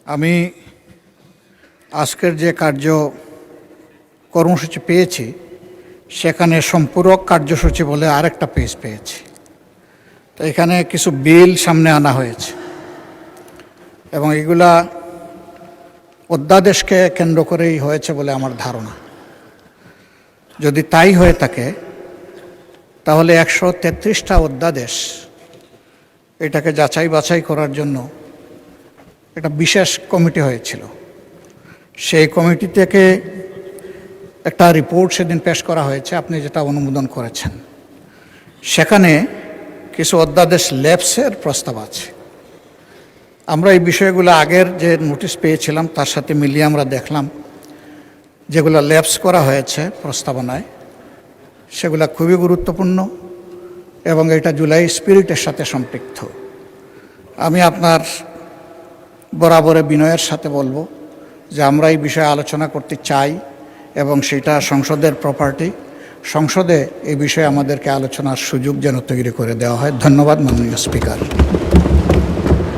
আমি আজকের যে কর্মসূচি পেয়েছি সেখানে সম্পূরক কার্যসূচি বলে আরেকটা পেজ পেয়েছি। তো এখানে কিছু বিল সামনে আনা হয়েছে এবং এগুলা অধ্যাদেশকে কেন্দ্র করেই হয়েছে বলে আমার ধারণা। যদি তাই হয়ে থাকে তাহলে 133টা অধ্যাদেশ এটাকে যাচাই বাছাই করার জন্য একটা বিশেষ কমিটি হয়েছিল। সেই কমিটি থেকে একটা রিপোর্ট সেদিন পেশ করা হয়েছে, আপনি যেটা অনুমোদন করেছেন। সেখানে কিছু অধ্যাদেশ ল্যাপসের প্রস্তাব আছে। আমরা এই বিষয়গুলো আগের যে নোটিশ পেয়েছিলাম তার সাথে মিলিয়ে আমরা দেখলাম যেগুলো ল্যাপস করা হয়েছে প্রস্তাবনায় সেগুলো খুবই গুরুত্বপূর্ণ এবং এটা জুলাই স্পিরিটের সাথে সম্পৃক্ত। আমি আপনার বরাবরে বিনয়ের সাথে বলবো যে আমরা এই বিষয়ে আলোচনা করতে চাই এবং সেটা সংসদের প্রপার্টি। সংসদে এই বিষয়ে আমাদেরকে আলোচনার সুযোগ যেন তৈরি করে দেওয়া হয়। ধন্যবাদ মাননীয় স্পিকার।